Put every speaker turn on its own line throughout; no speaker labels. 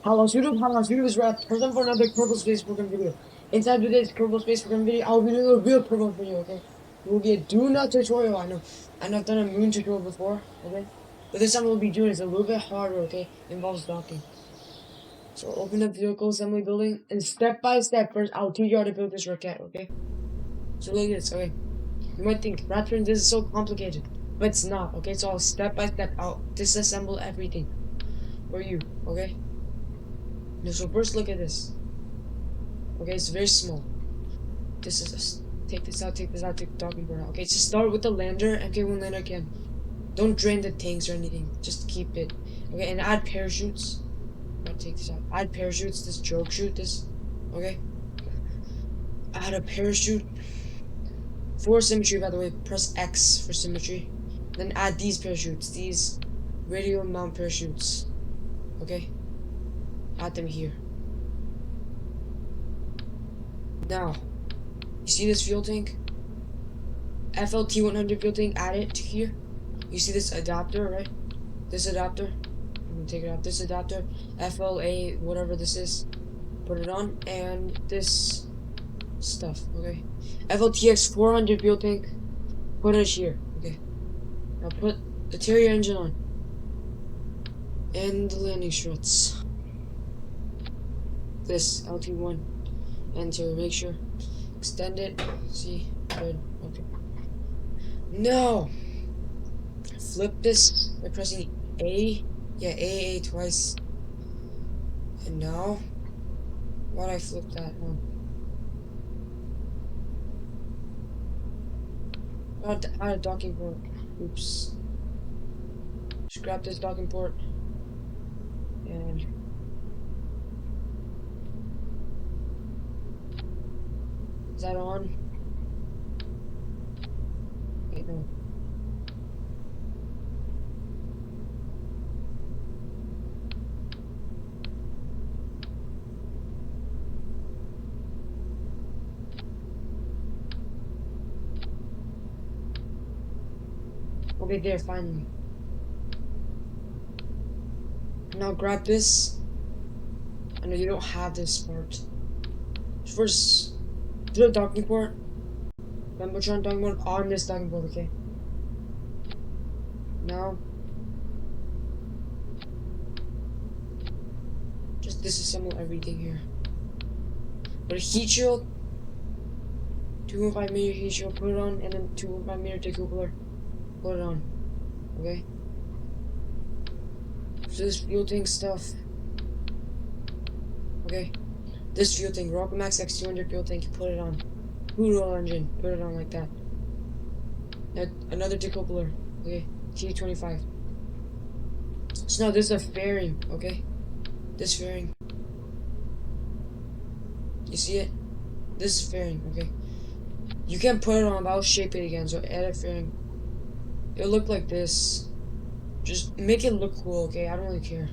Hello, YouTube is wrathe. Present for another Kerbal Space Program video. Inside today's Kerbal Space Program video, I'll be doing a real program video, okay? It will be a Duna tutorial, I know. I've done a moon tutorial before, okay? But this time we'll be doing is a little bit harder, okay? Involves docking. So open up vehicle assembly building, and step by step, first I'll teach you how to build this rocket, okay? So look at this, okay? You might think, Ratford, this is so complicated. But it's not, okay? So I'll step by step, I'll disassemble everything for you, okay? Now, so first look at this. Okay, it's very small. This is take this out, take the docking board out. Okay, just start with the lander and get one lander again. Don't drain the tanks or anything. Just keep it. Okay, and add parachutes. I'll take this out. Add parachutes, this choke chute, this. Okay. Add a parachute. For symmetry, by the way, press X for symmetry. Then add these parachutes, these radial mount parachutes. Okay? Add them here. Now, you see this fuel tank? FLT100 fuel tank, add it to here. You see this adapter, right? This adapter. I'm gonna take it out. This adapter, FLA, whatever this is. Put it on, and this stuff, okay? FLTX 400 fuel tank. Put it here, okay? Now put the Terrier engine on. And the landing struts. This LT1. Enter, make sure. Extend it. See? Good. Okay. No! Flip this by pressing A. Yeah, A twice. And now? Why'd I flip that one? Add a docking port. Oops. Just grab this docking port. And is that on? Wait, no. Okay, there, finally. Now grab this. I know you don't have this part. First, do the docking port. Jumbotron docking port on this docking port, okay? Now, just disassemble everything here. But a heat shield, 2.5 meter heat shield, put it on, and then 2.5 meter decoupler, put it on, okay? So this fuel tank stuff, okay? This fuel tank, Rocket Max X200 fuel tank, put it on. Poodle engine, put it on like that. Now, another decoupler, okay? T25. So now this is a fairing, okay? This fairing. You see it? This is fairing, okay? You can put it on, but I'll shape it again, so add a fairing. It'll look like this. Just make it look cool, okay? I don't really care.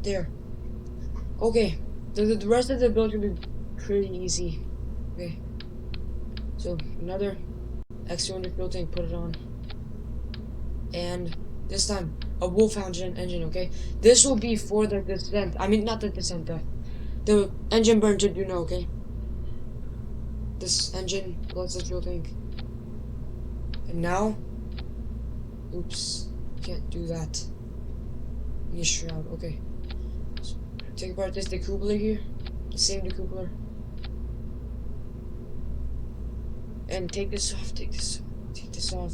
There. Okay. The rest of the build will be pretty easy. Okay. So another X200 fuel tank, put it on. And this time a Wolf engine, okay? This will be for the descent. I mean not the descent, the engine burn to Duna, okay? This engine plus the fuel tank. And now, oops, can't do that. Need a shroud, okay. So, take apart this decoupler here, the same decoupler. And take this off, take this off.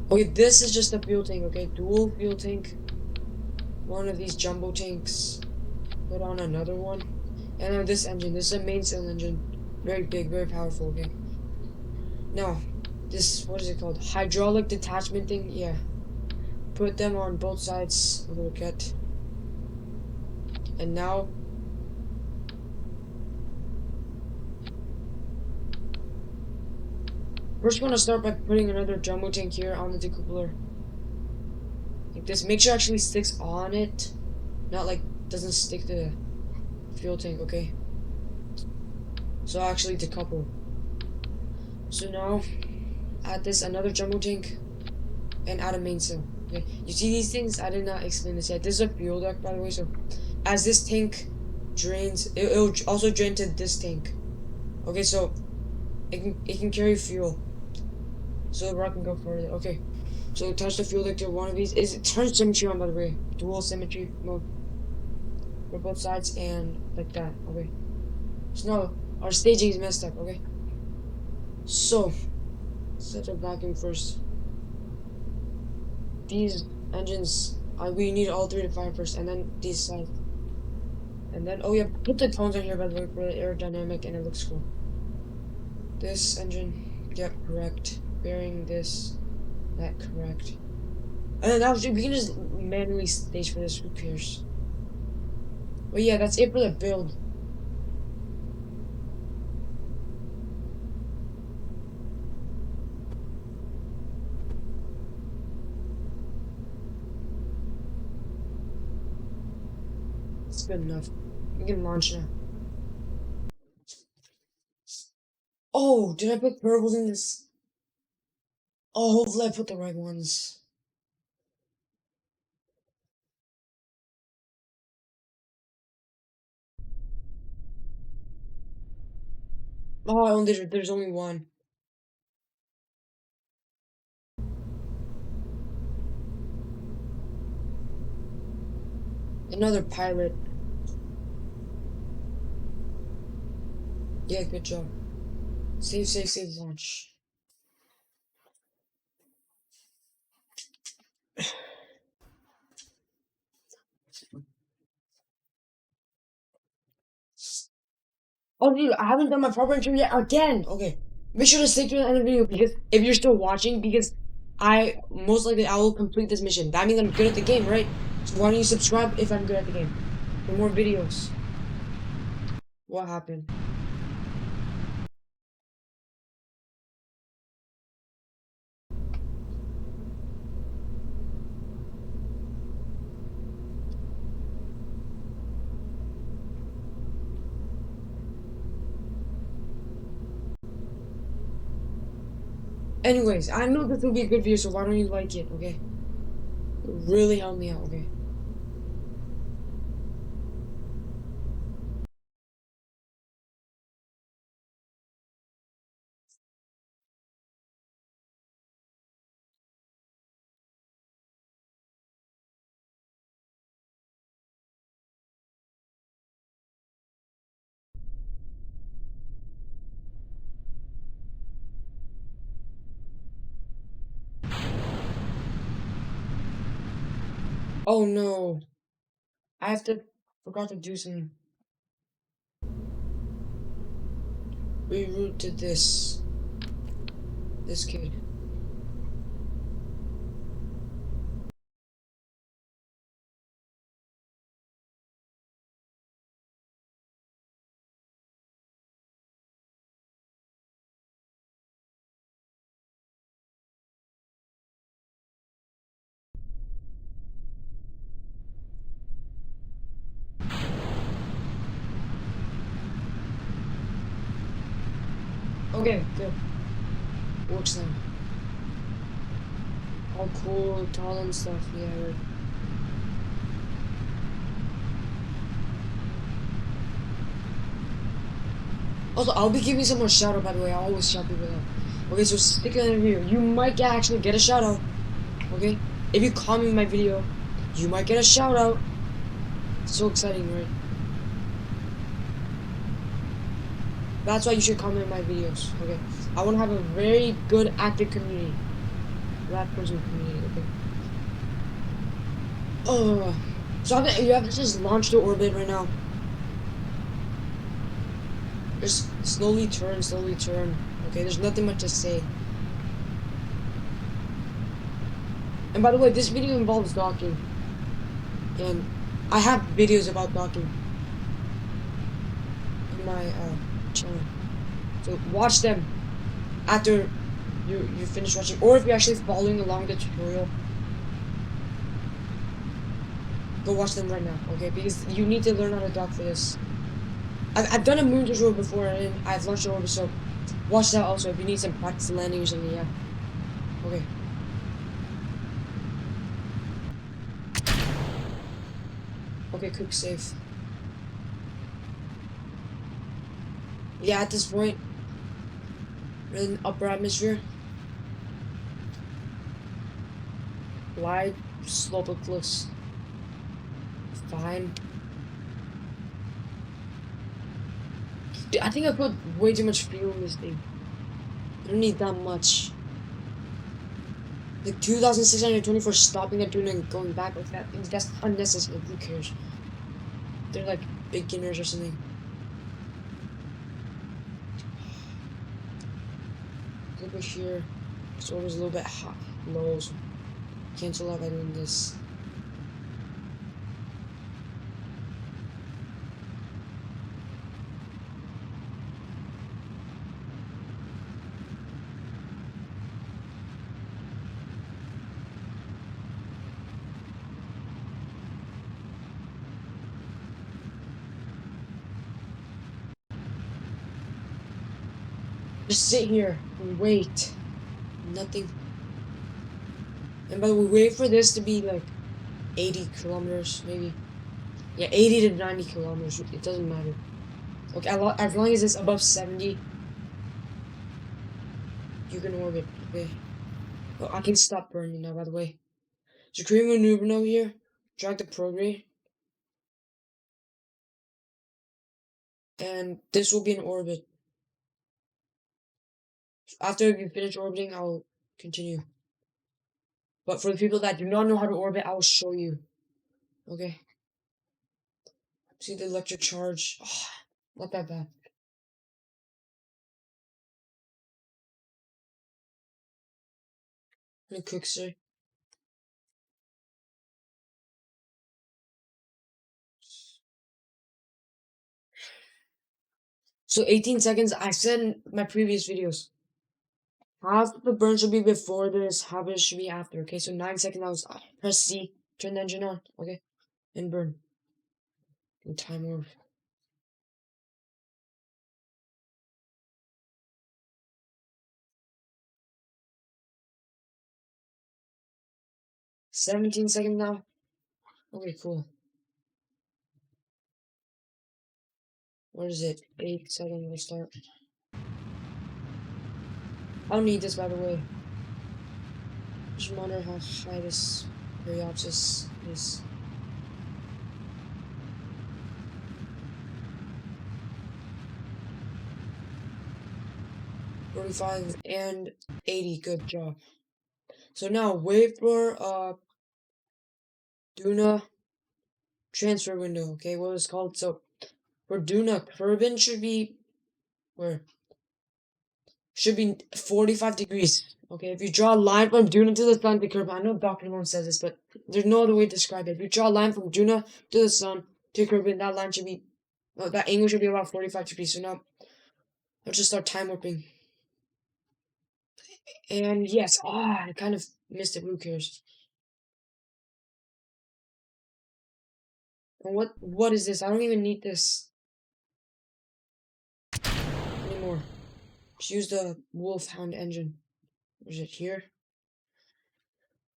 Okay, this is just a fuel tank, okay? Dual fuel tank. One of these jumbo tanks. Put on another one. And now this engine, this is a main cylinder engine. Very big, very powerful, okay? Now, this, what is it called? Hydraulic detachment thing? Yeah. Put them on both sides of the rocket. And now, first we're gonna start by putting another jumbo tank here on the decoupler. like this. Make sure it actually sticks on it, not like doesn't stick to the fuel tank. Okay. So actually decouple. So now add this another jumbo tank and add a mainsail. Okay. You see these things? I did not explain this yet. This is a fuel duct, by the way. So as this tank drains, it'll also drain to this tank. Okay, so it can carry fuel, so the rock can go further. Okay, so touch the fuel duct to one of these. Is it turns symmetry on, by the way, dual symmetry mode for both sides and like that. Okay, so now our staging is messed up. Okay, so set a vacuum first. These engines, we need all three to fire first, and then these sides. And then, oh yeah, put the tones on here, by the way, for the aerodynamic, and it looks cool. This engine, yep, correct. Bearing this, that, correct. And then now we can just manually stage for this, who cares? But yeah, that's it for the build. It's good enough. We can launch now. Oh, did I put purples in this? Oh, hopefully I put the right ones. Oh, there's only one. Another pilot. Yeah, good job. Save, save, save, launch. Oh, dude, I haven't done my proper intro yet again. Okay, make sure to stick to the end of the video because if you're still watching, because I will complete this mission. That means I'm good at the game, right? So why don't you subscribe if I'm good at the game for more videos? What happened? Anyways, I know this will be a good video, so why don't you like it, okay? It really help me out, okay? Oh no, forgot to do some reroute to this kid. Okay, good. Works now. All cool, tall and stuff, yeah, right. Also, I'll be giving someone a shout out, by the way. I always shout people out. Okay, so stick in the video. You might actually get a shout out. Okay? If you comment my video, you might get a shout out. So exciting, right? That's why you should comment my videos. Okay? I want to have a very good, active community. That person community, okay? Oh. So you have to just launch to orbit right now. Just slowly turn, slowly turn. Okay, there's nothing much to say. And by the way, this video involves docking. And I have videos about docking in my channel. So watch them after you finish watching. Or if you're actually following along the tutorial. Go watch them right now, okay? Because you need to learn how to dock for this. I've done a moon tutorial before and I've launched an orbit, so watch that also if you need some practice landing or something, yeah. Okay. Okay, quick save. Yeah, at this point, we're in the upper atmosphere. Wide slope of cliffs. Fine. Dude, I think I put way too much fuel in this thing. I don't need that much. Like 2,620 for stopping at Duna and going back like that. That's unnecessary. Who cares? They're like beginners or something. Over here. This order's a little bit hot, low, so cancel out by doing this. Just sit here and wait. Nothing. And by the way, wait for this to be like 80 kilometers, maybe. Yeah, 80 to 90 kilometers. It doesn't matter. Okay, as long as it's above 70, you can orbit. Okay. Oh, I can stop burning now, by the way. So create maneuver now here. Drag the program. And this will be in orbit. After you finish orbiting, I'll continue. But for the people that do not know how to orbit, I will show you. Okay. See the electric charge. Oh, not that bad. Let me quick sir. So 18 seconds, I said in my previous videos. Half the burn should be before this, half it should be after. Okay, so 9 seconds, I was press C, turn the engine on, okay? And burn. And time warp. Seventeen seconds now. Okay, cool. What is it? 8 seconds, we'll start. I don't need this, by the way. Just wonder how high this periopsis is. 45 and 80, good job. So now wait for Duna transfer window, okay, what it's called. So for Duna, kerbin should be where? Should be 45 degrees. Okay, if you draw a line from Duna to the sun to kerbin, I know Dr. Malone says this, but there's no other way to describe it. If you draw a line from Duna to the sun to kerbin, that line should be, that angle should be about 45 degrees. So now, let's just start time warping. And yes, I kind of missed it. Who cares? And what is this? I don't even need this anymore. Just use the Wolfhound engine. Is it here?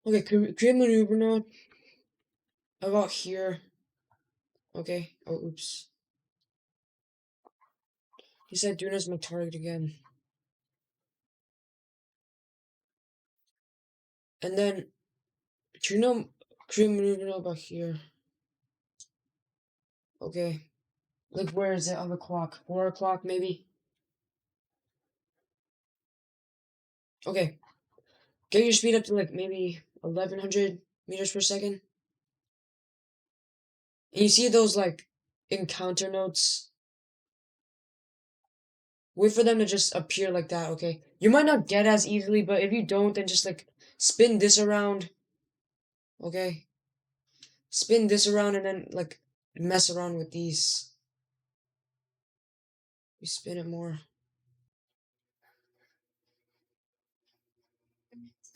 Okay, create maneuver node. About here. Okay. Oh, oops. He said Duna's my target again. And then, do you know create maneuver node about here? Okay. Like, where is it on the clock? 4 o'clock, maybe? Okay. Get your speed up to like maybe 1100 meters per second. And you see those like encounter notes? Wait for them to just appear like that, okay? You might not get as easily, but if you don't, then just like spin this around, okay? Spin this around and then like mess around with these. We spin it more.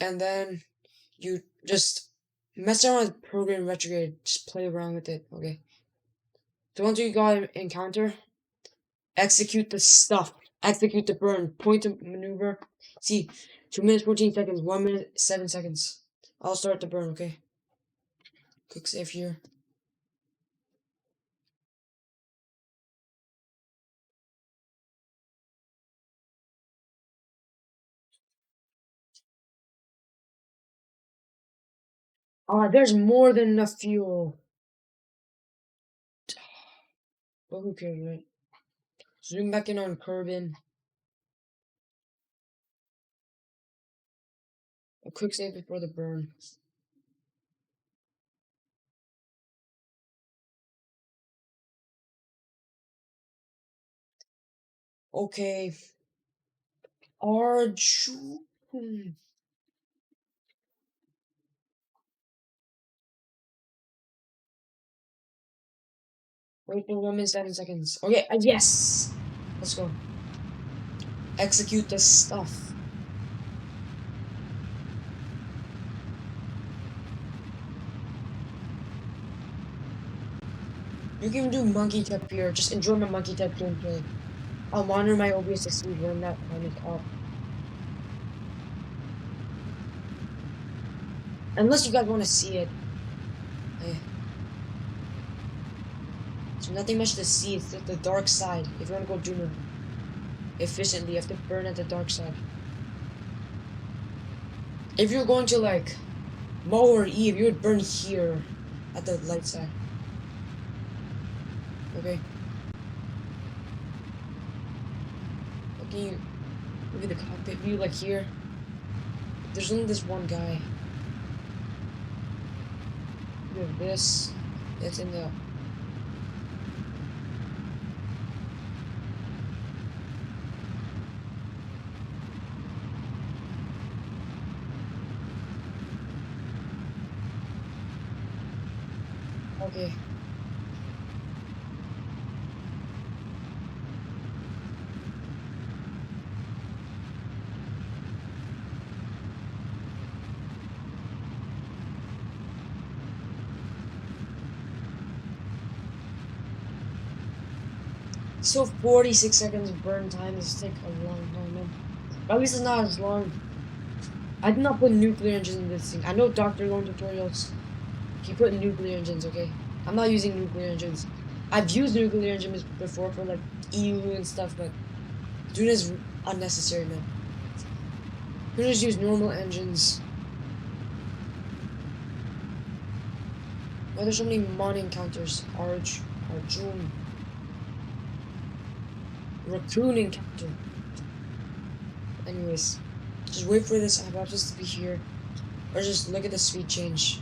And then you just Mess around with program retrograde. Just play around with it, okay? So once you got an encounter, execute the stuff. Execute the burn. Point to maneuver. See, 2 minutes 14 seconds. 1 minute 7 seconds. I'll start the burn, okay? Quick save here. There's more than enough fuel. But who cares, right? Zoom back in on Kerbin. A quick save before the burn. Okay. Arju. Wait for 1 minute 7 seconds. Okay, yes! Let's go. Execute the stuff. You can do monkey tap here. Just enjoy my monkey tap gameplay. I'll monitor my OBS to see when that time is up. Unless you guys want to see it. Eh. There's nothing much to see. It's the dark side. If you want to go Duna efficiently, you have to burn at the dark side. If you're going to like Mo or Eve, you would burn here at the light side. Okay. Okay, look at the cockpit view like here. There's only this one guy. You have this. It's in the. Okay. So 46 seconds of burn time is take a long time, man. But at least it's not as long. I did not put nuclear engines in this thing. I know Dr. Lone tutorials keep putting nuclear engines, okay? I'm not using nuclear engines. I've used nuclear engines before for like EU and stuff, but Duna is unnecessary, man. You just use normal engines. Why there's so many mon encounters? Arjun. Raccoon encounter. Anyways, just wait for this hypothesis to be here. Or just look at the speed change.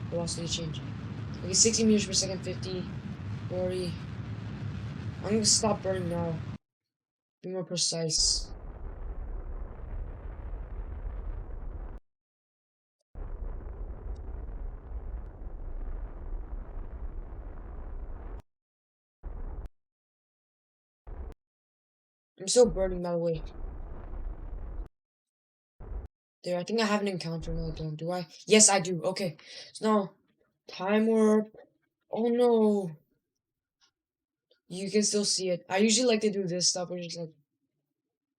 Velocity change. Okay, 60 meters per second, 50, 40. I'm gonna stop burning now. Be more precise. I'm still burning, by the way. There, I think I have an encounter. No, I don't. Do I? Yes, I do. Okay. So now, time warp. Oh no. You can still see it. I usually like to do this stuff, which is like,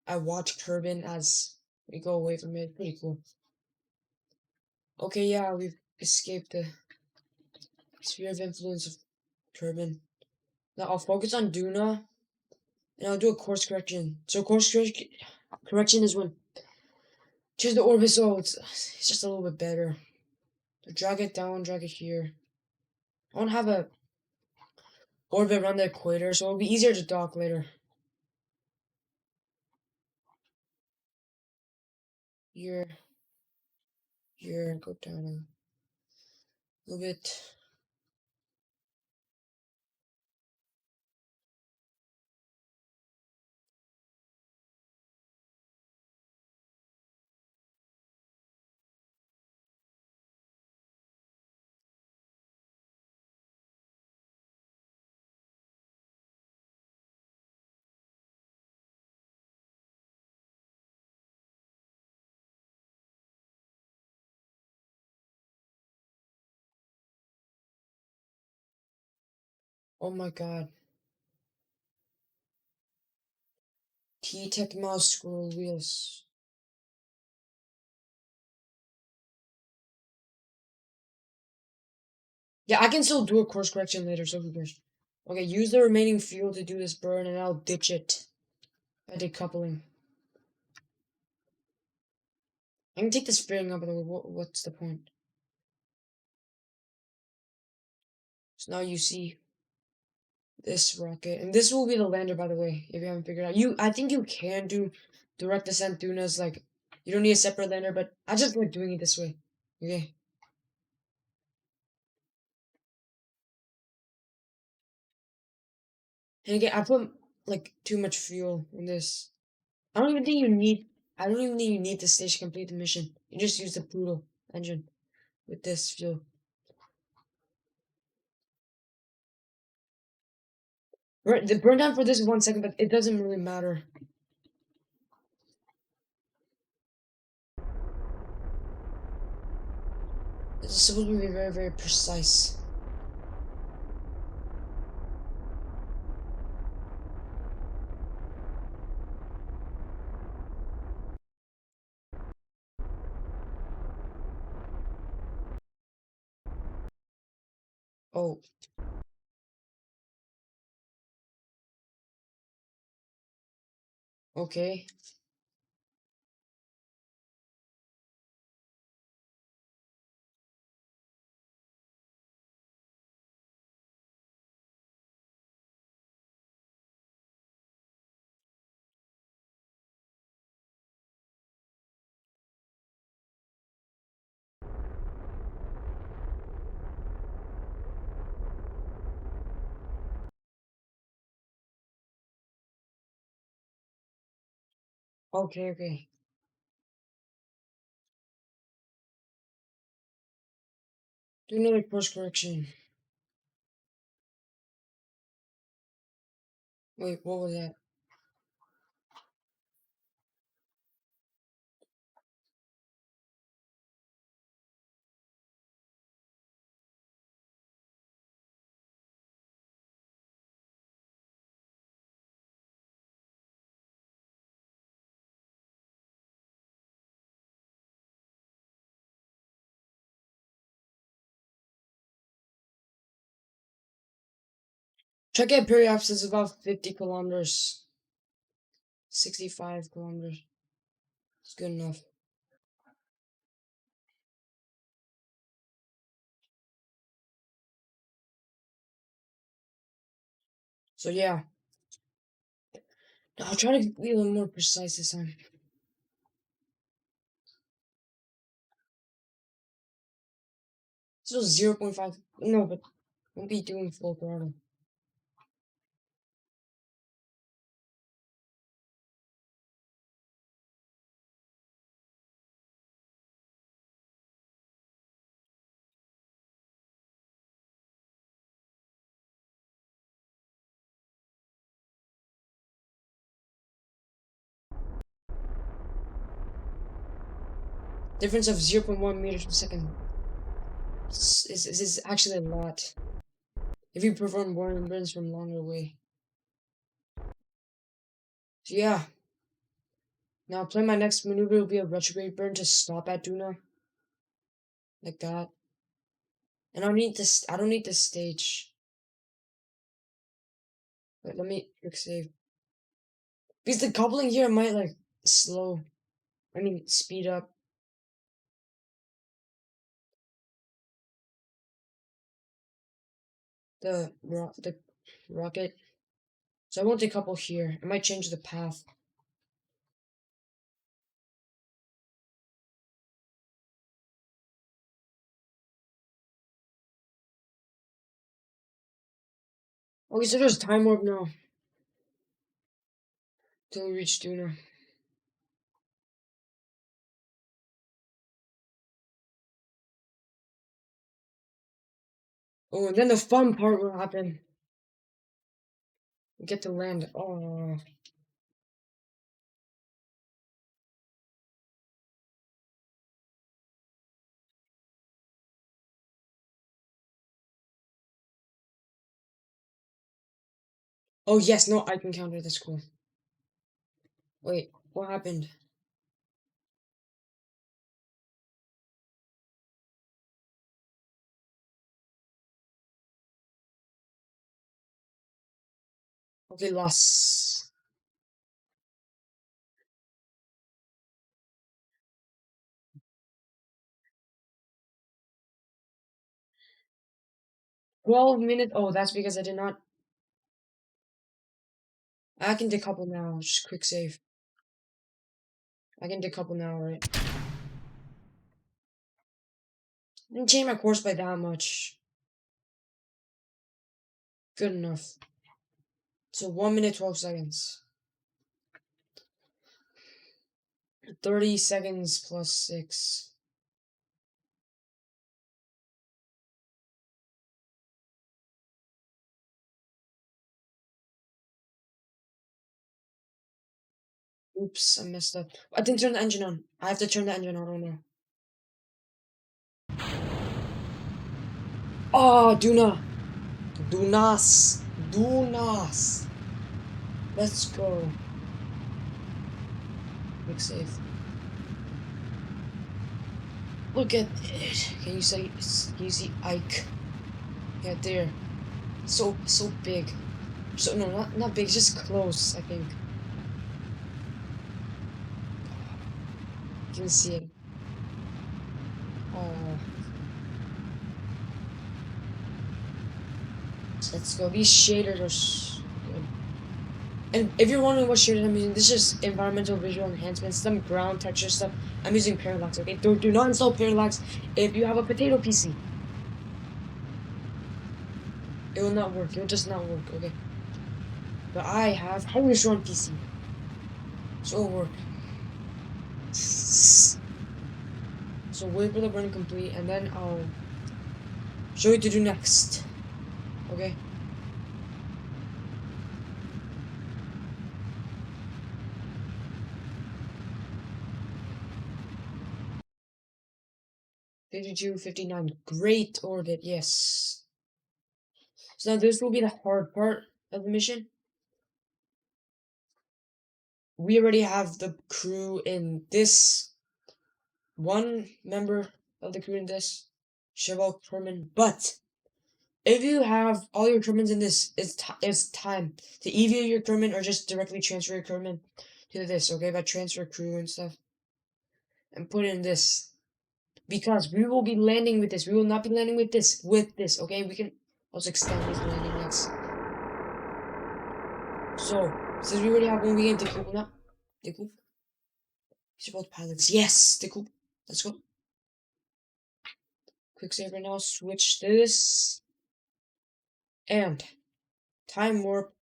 I watch Kerbin as we go away from it. Pretty cool. Okay, yeah, we've escaped the sphere of influence of Kerbin. Now I'll focus on Duna, and I'll do a course correction. So correction is when change the orbit so it's just a little bit better. So drag it down, drag it here. I won't have a orbit around the equator, so it'll be easier to dock later. Here, here, go down a little bit. Oh my god. T-Tech mouse scroll wheels. Yeah, I can still do a course correction later, so who cares? Okay, use the remaining fuel to do this burn, and I'll ditch it by decoupling. I can take this fairing out, by the way. What's the point? So now you see this rocket, and this will be the lander, by the way, if you haven't figured out. I think you can do direct descent Dunas, like, you don't need a separate lander, but I just like doing it this way. Okay. And again, I put, like, too much fuel in this. I don't even think you need, I don't even think you need this stage to complete the mission. You just use the Poodle engine with this fuel. The burn down for this is 1 second, but it doesn't really matter. It's supposed to be very, very precise. Oh, okay. Okay, okay. Do another course correction. Wait, what was that? Check out periapsis is about 50 kilometers. 65 kilometers. It's good enough. So yeah. I'll try to be a little more precise this time. Still 0.5. No, but won't be doing full throttle. Difference of 0.1 meters per second. This is actually a lot. If you perform boring burns from longer away. So yeah. Now play my next maneuver will be a retrograde burn to stop at Duna. Like that. And I don't need this stage. Wait, let me quick save. Because the coupling here might like speed up the rocket. So I won't decouple here. I might change the path. Okay, so there's time warp now. Till we reach Duna. Oh, and then the fun part will happen. We get to land. Oh. Oh, yes, no, I can counter. That's cool. Wait, what happened? Okay, loss. $12 minutes. Oh, that's because I did not. I can decouple now. Just quick save. I can decouple now, right? I didn't change my course by that much. Good enough. So 1 minute, 12 seconds. 30 seconds plus 6. Oops, I messed up. I didn't turn the engine on. I have to turn the engine on right now. Oh, Duna. Dunas. Dunas. Let's go. Quick save. Look at it. Can you see Ike? Yeah, there. So big. So no, not big, just close, I think. You can see it. Oh. Let's go. These shaders are good. And if you're wondering what shaders I'm using, this is just environmental visual enhancement, some ground texture stuff. I'm using parallax, okay? Do not install parallax if you have a potato PC. It will not work. It will just not work, okay? But I have highly strong PC. So it'll work. So wait for the burn complete, and then I'll show you what to do next. Okay? $52, $59. Great orbit, yes. So now this will be the hard part of the mission. We already have the crew in this. One member of the crew in this. Kerbol Kerman. But if you have all your Kermans in this, it's time to EVA your Kerman or just directly transfer your Kerman to this, okay? By transfer crew and stuff. And put in this. Because we will be landing with this. We will not be landing with this. Okay? We can also extend these landing legs. So, since we already have one, we can decouple now. Decouple. These are both pilots. Yes! Decouple. Let's go. Quick save right now. Switch this. And time warp.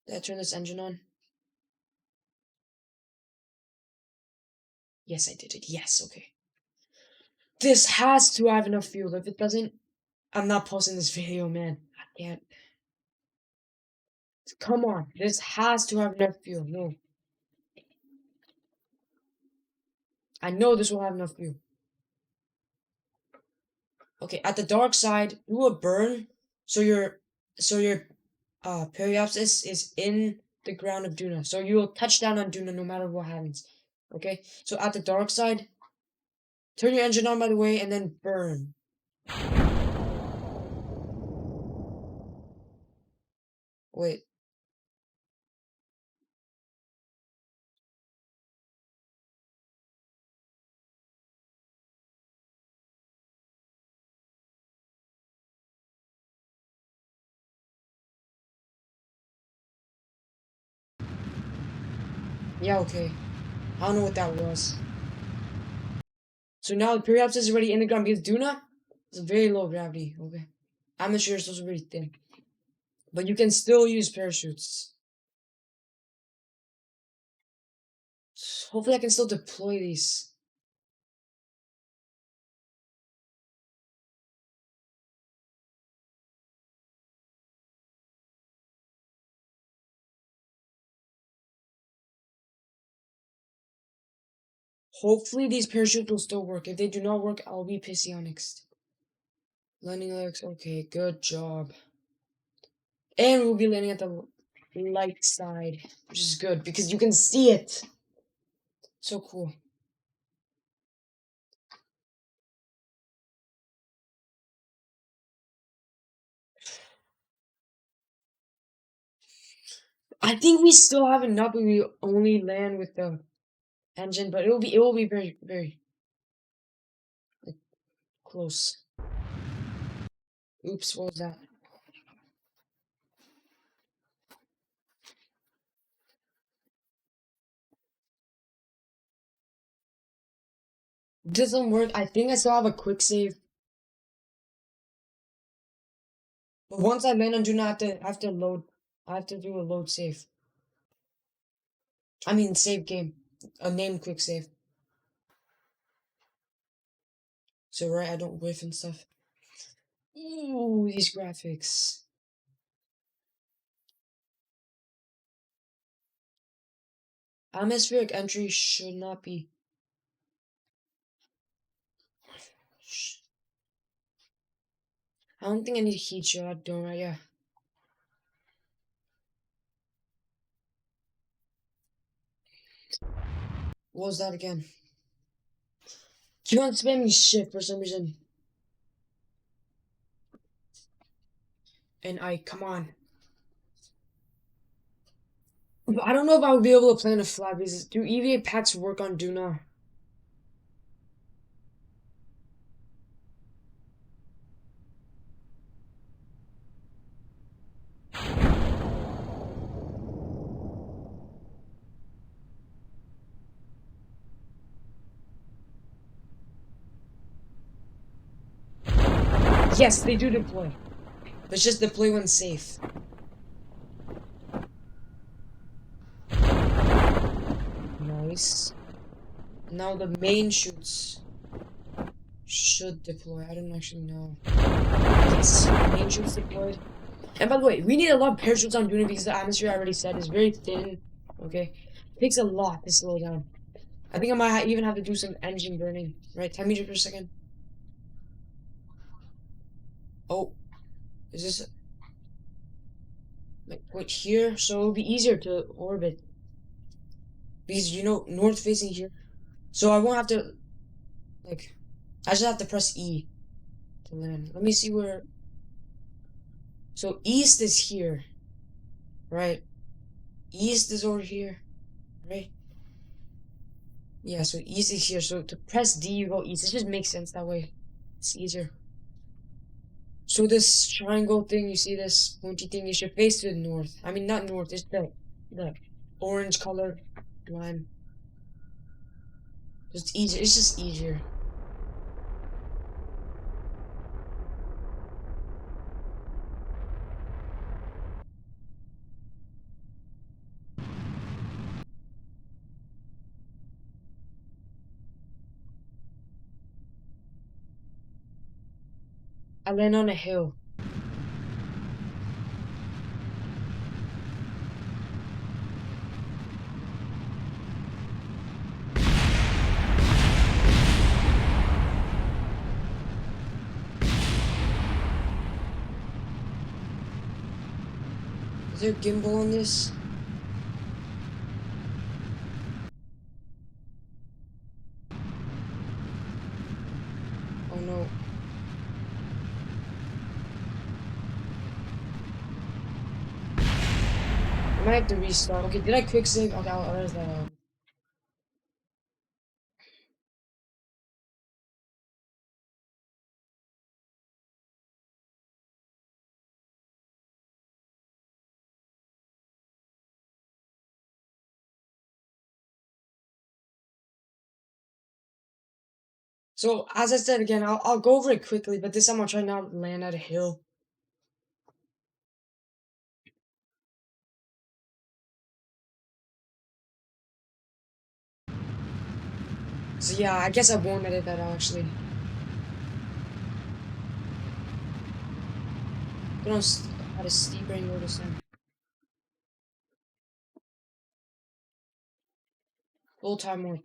Did I turn this engine on? Yes, I did it. Yes, okay. This has to have enough fuel. If it doesn't, I'm not posting this video, man. I can't. Come on. This has to have enough fuel. No. I know this will have enough fuel. Okay, at the dark side, do a burn. So your periapsis is in the ground of Duna. So you will touch down on Duna no matter what happens. Okay? So at the dark side, turn your engine on by the way, and then burn. Wait. Yeah, okay. I don't know what that was. So now the periapsis is already in the ground because Duna is very low gravity. Okay. Amateurs, those are very thin. But you can still use parachutes. Hopefully I can still deploy these. Hopefully these parachutes will still work. If they do not work, I'll be pissy on next. Landing legs, okay, good job. And we'll be landing at the light side, which is good because you can see it. So cool. I think we still have enough, but we only land with the engine, but it will be very, very like, close. Oops, what was that? Doesn't work. I think I still have a quick save. But once I land on Duna, I have to load. I have to do a load save. I mean save game. A name quick save. So right, I don't whiff and stuff. Ooh, these graphics. Atmospheric entry should not be. I don't think I need a heat shot. Don't I? Yeah. What was that again? Keep on spamming shift for some reason. And come on. I don't know if I would be able to play on a flag because do EVA packs work on Duna? Yes, they do deploy. But it's just deploy when safe. Nice. Now the main shoots should deploy. I don't actually know. Yes, main shoots deployed. And by the way, we need a lot of parachutes on Duna because the atmosphere I already said is very thin. Okay? It takes a lot to slow down. I think I might even have to do some engine burning. Right? 10 meters per second. Oh, is this like wait here? So it'll be easier to orbit. Because north facing here. So I won't have to like I just have to press E to land. Let me see where so east is here, right? East is over here, right? Yeah, so east is here. So to press D you go east. It just makes sense that way. It's easier. So this triangle thing, you see this pointy thing, you should face to the north. I mean not north, it's the orange colored line. It's easier. It's just easier. I land on a hill. Is there gimbal on this? Oh no. I might have to restart. Okay, did I quick save? Okay, I'll erase that out. So, as I said again, I'll go over it quickly, but this time I'll try not to land at a hill. So yeah, I guess I won't edit that out actually. Put on at a steep angle this time. Full time more.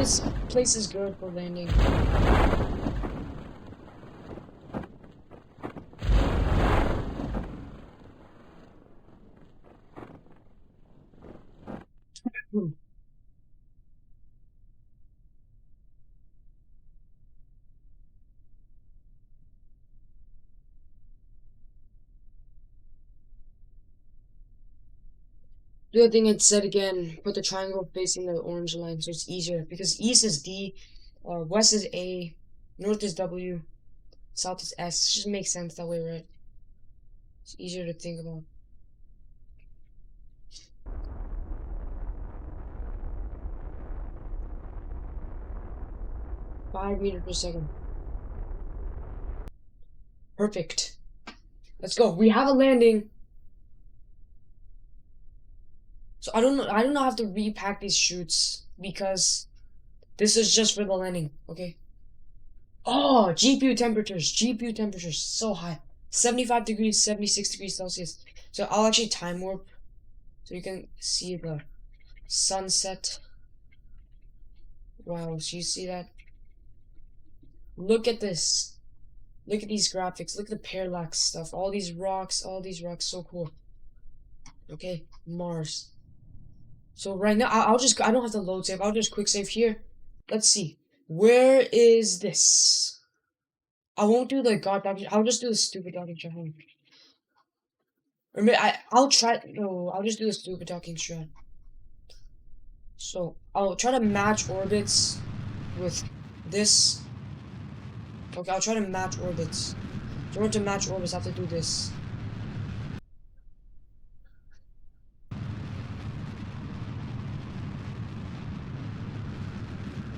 This place is good for landing. The other thing it said again, put the triangle facing the orange line so it's easier. Because east is D, west is A, north is W, south is S. It just makes sense that way, right? It's easier to think about. Five meters per second. Perfect. Let's go. We have a landing. So I don't know. I don't have to repack these chutes because this is just for the landing. Okay. Oh, GPU temperatures so high. 75 degrees, 76 degrees Celsius. So I'll actually time warp so you can see the sunset. Wow, so you see that? Look at this. Look at these graphics. Look at the parallax stuff. All these rocks, so cool. Okay, Mars. So right now, I don't have to load save. I'll just quick save here. Let's see. Where is this? I won't do the god docking. I'll just do the stupid docking strat. Or maybe I'll try. No, I'll just do the stupid docking strat. So I'll try to match orbits with this. Okay, I'll try to match orbits. So in order to match orbits, I have to do this.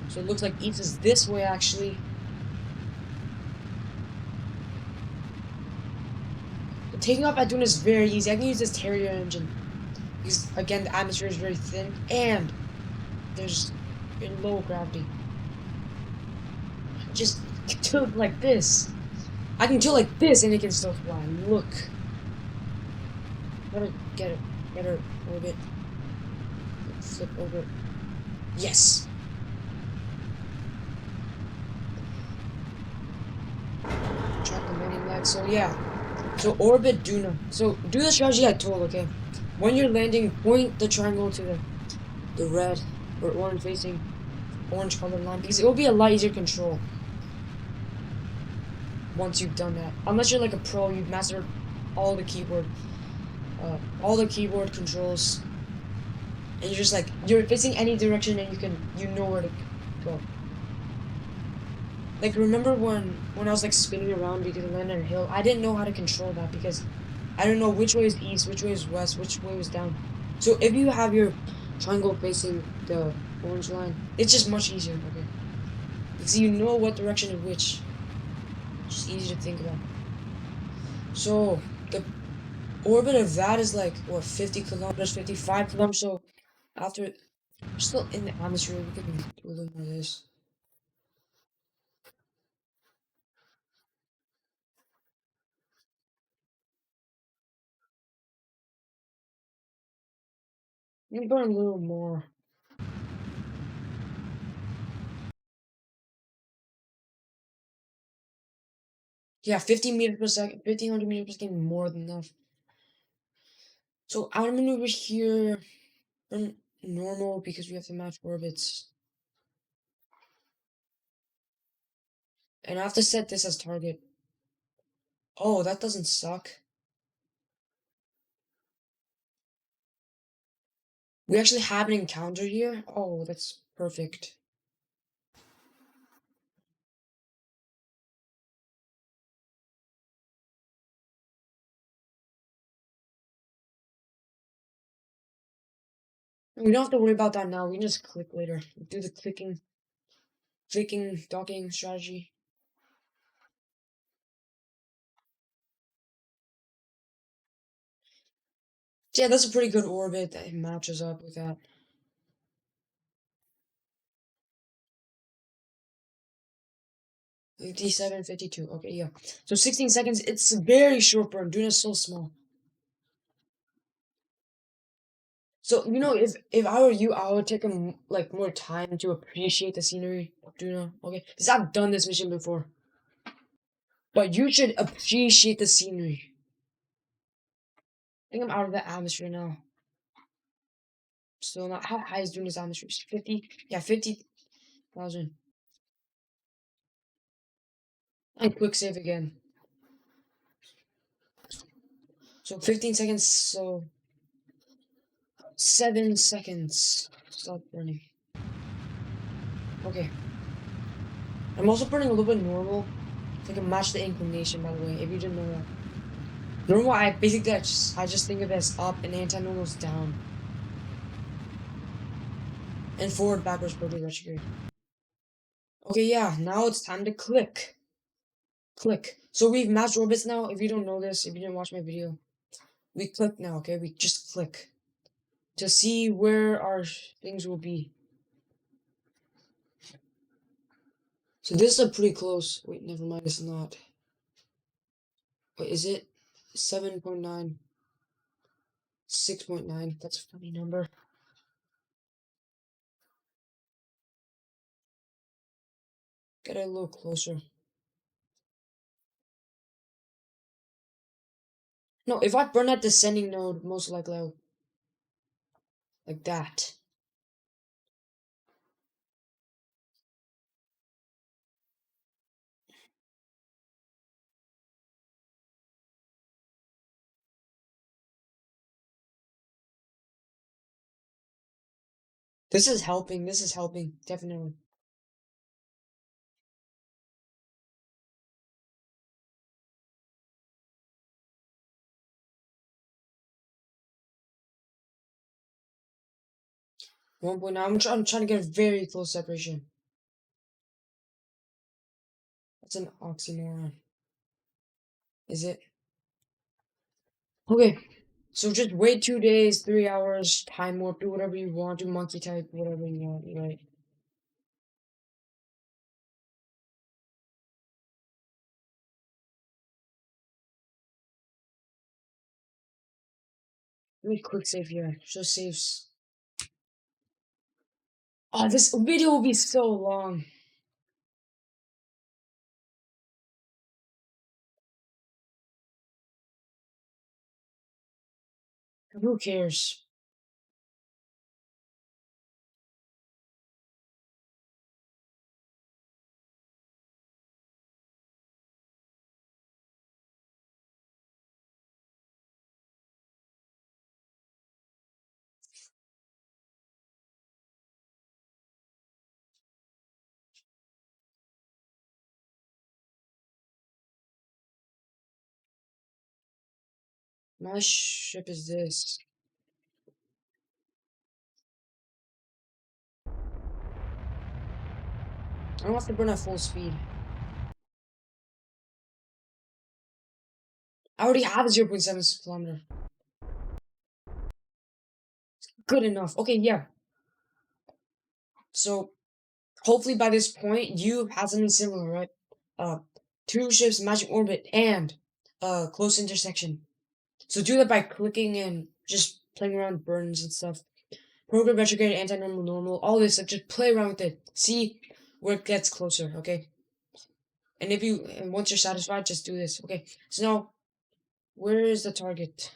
So it looks like east is this way actually. The taking off at Duna is very easy. I can use this Terrier engine. Because again, the atmosphere is very thin and there's low gravity. Just tilt like this. I can tilt like this and it can still fly. Look. Gotta get it. Get her orbit. Flip over. Yes. Track the landing leg. So yeah. So orbit Duna. So do the strategy I told, okay? When you're landing, point the triangle to the red or orange facing orange colored line because it will be a lot easier to control once you've done that. Unless you're like a pro, you've mastered all the keyboard controls, and you're just like you're facing any direction and you know where to go. Like remember when I was like spinning around because I landed on a hill, I didn't know how to control that because I don't know which way is east, which way is west, which way was down. So if you have your triangle facing the orange line, it's just much easier, okay? Because you know what direction is which. It's just easy to think about. So the orbit of that is like what 50 kilometers, 55 kilometers. So after we're still in the atmosphere, we can do a little more of this. Maybe burn a little more. Yeah, 50 meters per second, 1500 meters per second, more than enough. So outmaneuver here, normal because we have to match orbits. And I have to set this as target. Oh, that doesn't suck. We actually have an encounter here. Oh, that's perfect. We don't have to worry about that now. We can just click later. Do the clicking, docking strategy. Yeah, that's a pretty good orbit that matches up with that. 57, 52. Okay, yeah. So 16 seconds. It's a very short burn. Duna's so small. So, you know, if I were you, I would take like more time to appreciate the scenery. Do you know? Okay, because I've done this mission before. But you should appreciate the scenery. I think I'm out of the atmosphere now. So not how high is Duna's atmosphere? 50? Yeah, 50,000. And quick save again. So 15 seconds, so 7 seconds. Stop burning. Okay. I'm also burning a little bit normal. So I can match the inclination, by the way, if you didn't know that. Normal, I basically I just think of it as up and anti-normal is down. And forward, backwards, forward, retrograde. Okay, yeah, now it's time to click. Click. So we've matched orbits now. If you don't know this, if you didn't watch my video, we click now, okay? We just click to see where our things will be. So this is a pretty close. Wait, never mind, it's not. Wait, is it 7.9? 6.9? That's a funny number. Get it a little closer. No, if I burn that descending node, most likely I'll, like that. This is helping, definitely. One point nine. I'm trying to get a very close separation. That's an oxymoron. Is it? Okay. So just wait 2 days, 3 hours, time warp, do whatever you want, do monkey type, whatever you want, right? Let me quick save here. Show saves. Oh, this video will be so long. Who cares? My ship is this. I don't have to burn at full speed. I already have a 0.7 kilometer. Good enough. Okay, yeah. So, hopefully by this point, you have something similar, right? Two ships, magic orbit, and close intersection. So do that by clicking and just playing around with burns and stuff. Program, retrograde, anti-normal, normal, all this stuff. Just play around with it. See where it gets closer, okay? And once you're satisfied, just do this, okay? So now, where is the target?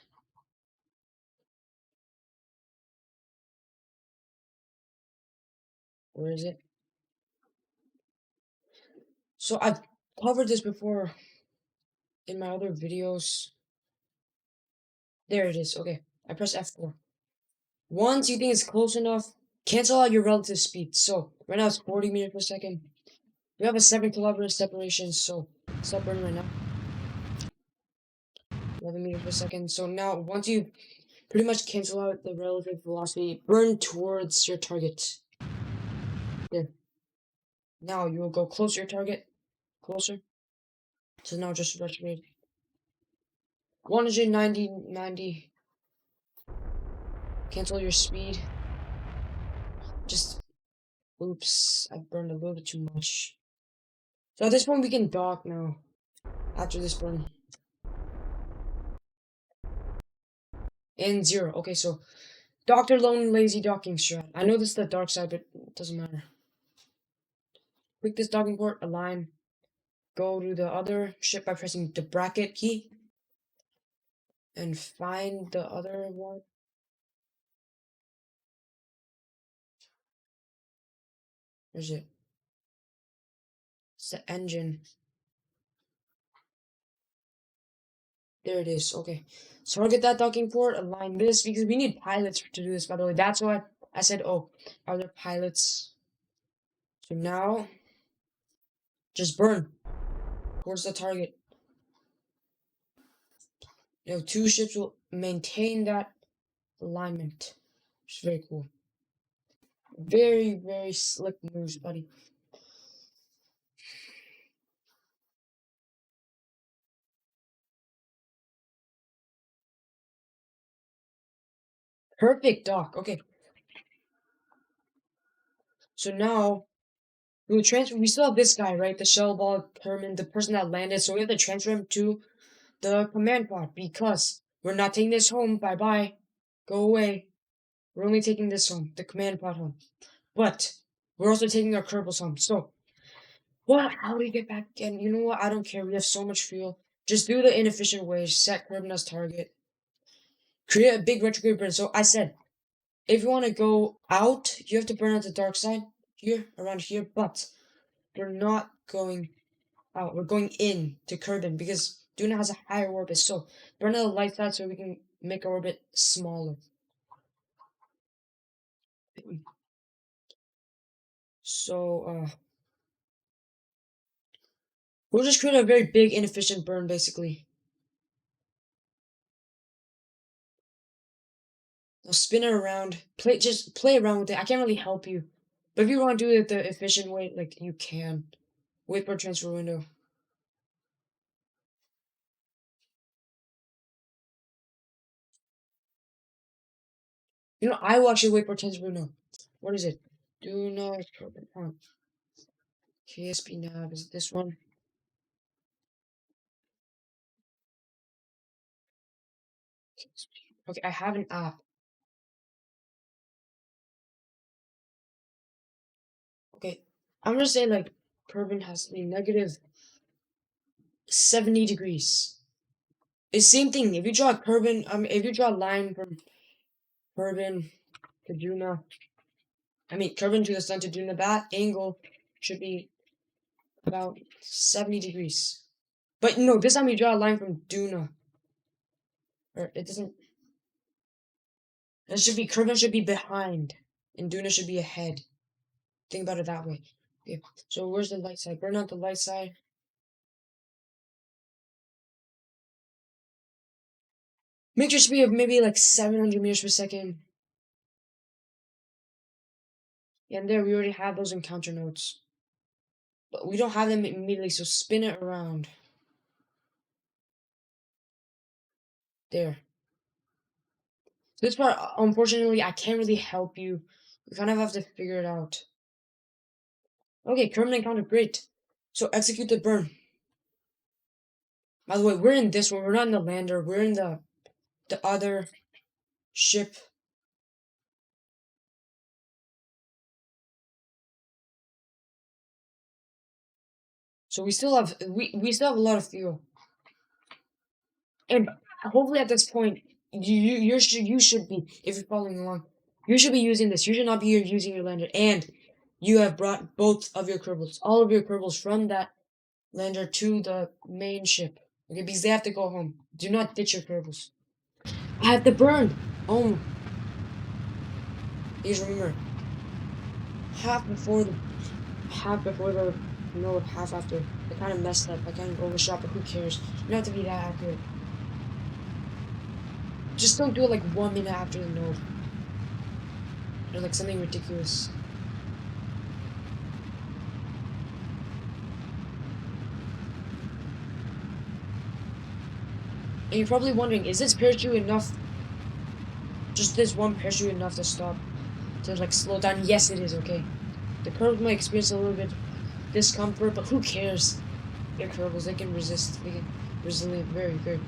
Where is it? So I've covered this before in my other videos. There it is, okay. I press F4. Once you think it's close enough, cancel out your relative speed. So, right now it's 40 meters per second. We have a 7 kilometer separation, so stop burning right now. 11 meters per second. So now, once you pretty much cancel out the relative velocity, burn towards your target. There. Now you will go closer to your target. Closer. So now just retrograde. 190, 90. Cancel your speed. Just, oops, I burned a little bit too much. So at this point we can dock now. After this burn. And 0. Okay, so Dr. Lone Lazy Docking Strat. I know this is the dark side, but it doesn't matter. Click this docking port, align. Go to the other ship by pressing the bracket key. And find the other one. Where's it? It's the engine. There it is. Okay. So I'll get that docking port, align this, because we need pilots to do this, by the way. That's why I said, oh, are there pilots? So now, just burn towards the target. You know, 2 ships will maintain that alignment. Which is very cool. Very, very slick moves, buddy. Perfect dock. Okay. So now we will transfer. We still have this guy, right? The shell ball Herman, the person that landed. So we have to transfer him to the command pod because we're not taking this home. Bye bye. Go away. We're only taking this home, the command pod home. But we're also taking our Kerbals home. So, what? How do we get back again? You know what? I don't care. We have so much fuel. Just do the inefficient way. Set Kerbin as target. Create a big retrograde burn. So I said, if you want to go out, you have to burn out the dark side here, around here. But we're not going out. We're going in to Kerbin because Duna has a higher orbit. So burn out the light side so we can make our orbit smaller. So, we'll just create a very big, inefficient burn, basically. I'll spin it around. Just play around with it. I can't really help you. But if you want to do it the efficient way, like, you can. Wait for transfer window. You know, I will actually wait for transfer window. What is it? Do not KSP nav. Is it this one? Okay, I have an app. Okay, I'm gonna say like Kerbin has a negative 70 degrees. It's same thing. If you draw a Kerbin, if you draw a line from Kerbin to Duna, Kerbin to the sun to Duna, that angle should be about 70 degrees. But no, this time you draw a line from Duna. Or it doesn't. It should be Kerbin should be behind, and Duna should be ahead. Think about it that way. Okay, so where's the light side? Burn out the light side. Make your speed of maybe like 700 meters per second. And there, we already have those encounter nodes. But we don't have them immediately, so spin it around. There. So this part, unfortunately, I can't really help you. We kind of have to figure it out. Okay, Kerbin encounter, great. So execute the burn. By the way, we're in this one. We're not in the lander. We're in the other ship. So we still have a lot of fuel. And hopefully at this point you should be, if you're following along, you should be using this. You should not be using your lander. And you have brought both of your Kerbals, all of your Kerbals from that lander to the main ship. Okay, because they have to go home. Do not ditch your Kerbals. I have to burn. Oh. Please remember. Half before the node, half after. I kind of messed up. I kind of overshot, but who cares? You don't have to be that accurate. Just don't do it like 1 minute after the node. Or like something ridiculous. And you're probably wondering, is this parachute enough? Just this one parachute enough to stop? To like slow down? Yes, it is, okay. The Kerbals might experience a little bit discomfort, but who cares? They're Kerbals, they can resist. They can resilient, very, very.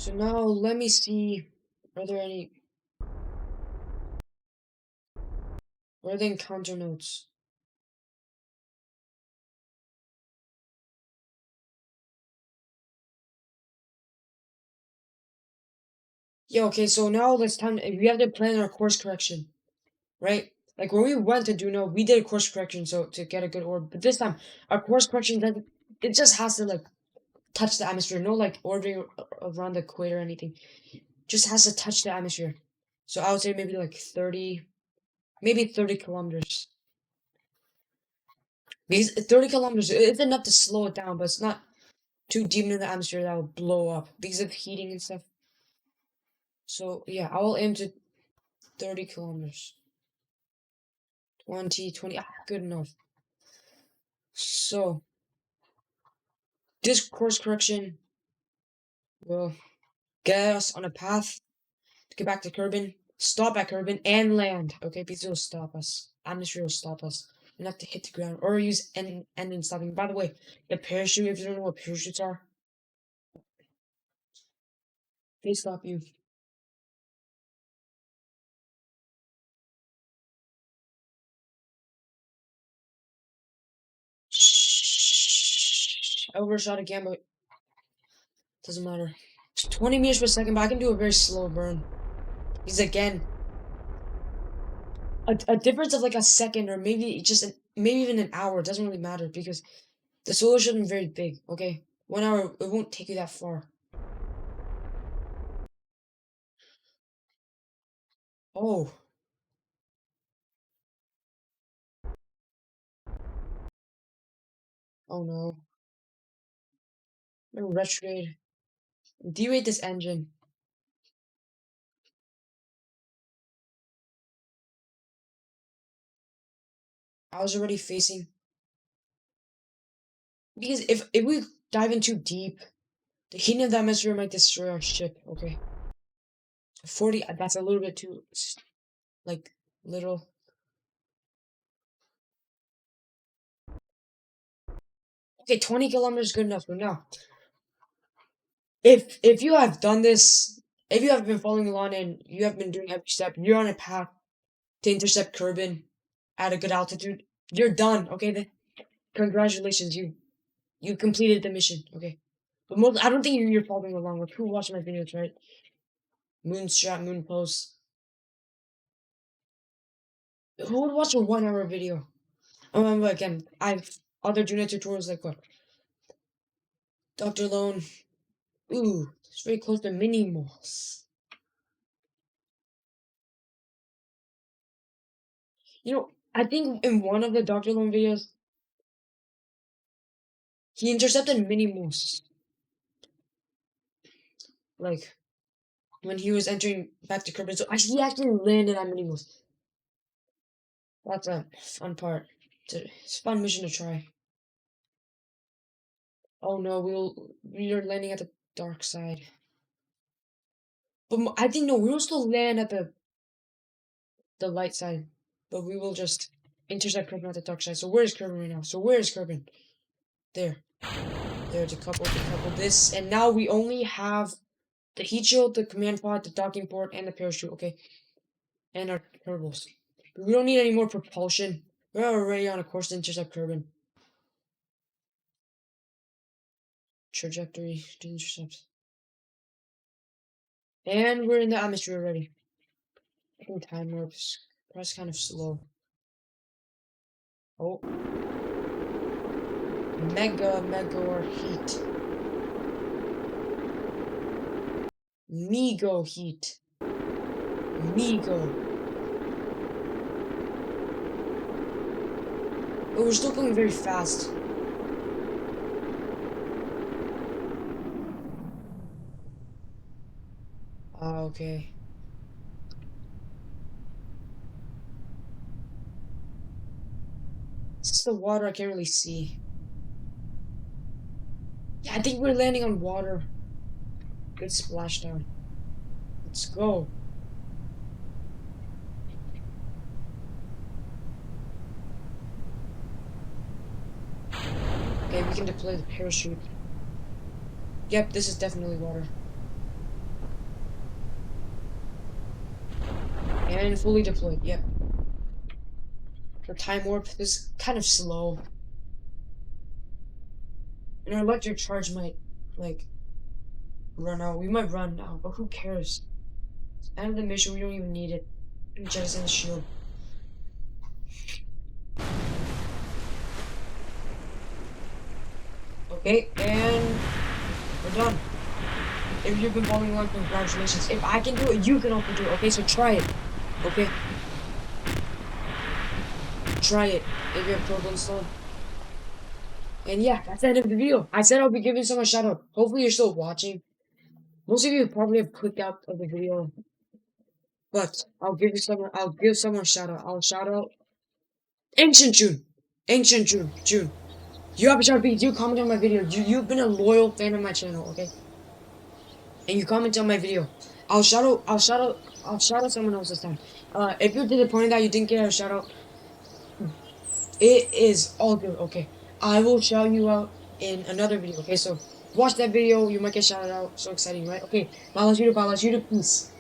So now let me see. Are there any encounter notes? Yeah, okay, so now it's time. We have to plan our course correction, right? Like when we went to Duna, we did a course correction so to get a good orb. But this time, our course correction doesn't. It just has to like touch the atmosphere. No like orbiting around the equator or anything. Just has to touch the atmosphere. So I would say maybe like 30, maybe 30 kilometers. Because 30 kilometers is enough to slow it down, but it's not too deep into the atmosphere that will blow up because of heating and stuff. So yeah, I will aim to 30 kilometers. 20, good enough. So this course correction will get us on a path to get back to Kerbin, stop at Kerbin, and land. Okay, because it'll stop us. Atmosphere will stop us. We have to hit the ground or use end stopping. By the way, the parachute, if you don't know what parachutes are, they stop you. I overshot again, but doesn't matter. It's 20 meters per second, but I can do a very slow burn. Because again, a difference of like a second or maybe maybe even an hour doesn't really matter because the solar system is very big. Okay, 1 hour it won't take you that far. Oh, oh no! I'm gonna retrograde. Derate this engine. I was already facing because if we dive in too deep, the heat of the atmosphere might destroy our ship. Okay, 40. That's a little bit too like little. Okay, 20 kilometers is good enough. But now, if you have done this, if you have been following along and you have been doing every step, you're on a path to intercept Kerbin at a good altitude. You're done. Okay, congratulations, you completed the mission. Okay, but most I don't think you're following along. Like who watched my videos, right? Moonshot, moon pose. Who would watch a 1 hour video? Again, I've other Duna tutorials like what? Dr. Lone. Ooh, it's very close to Mini Moss. You know, I think in one of the Dr. Lone videos, he intercepted Mini Moss. Like, when he was entering back to Kerbin. So he actually landed on Mini Moss. That's a fun part. It's a fun mission to try. Oh no, we are landing at the dark side. But I think no, we will still land at the light side. But we will just intercept Kerbin at the dark side. So where is Kerbin right now? So where is Kerbin? There. There, to couple this. And now we only have the heat shield, the command pod, the docking port, and the parachute, okay? And our Kerbals. We don't need any more propulsion. We're already on a course to intercept Kerbin. Trajectory to intercept. And we're in the atmosphere already. I think time warps. That's kind of slow. Oh. Mega heat. Mego heat. Mego. But we're still going very fast. Okay. This is the water I can't really see. Yeah, I think we're landing on water. Good splashdown. Let's go. Okay, we can deploy the parachute. Yep, this is definitely water. And fully deployed, yep. The time warp is kind of slow. And our electric charge might, like, run out. We might run out, but who cares? End of the mission, we don't even need it. Jettison the shield. Okay, and we're done. If you've been following along, congratulations. If I can do it, you can also do it. Okay, so try it. Okay? Try it if you have Kerbol installed. And yeah, that's the end of the video. I said I'll be giving someone a shout out. Hopefully you're still watching. Most of you probably have clicked out of the video. But I'll give someone a shout out. I'll shout out Ancient June. Ancient June. June. You have a shout out because you comment on my video. You've been a loyal fan of my channel, okay? And you comment on my video. I'll shout out someone else this time. If you're disappointed that you didn't get a shout out, it is all good, okay? I will shout you out in another video, okay? So watch that video, you might get shouted out. So exciting, right? Okay, balas you to peace.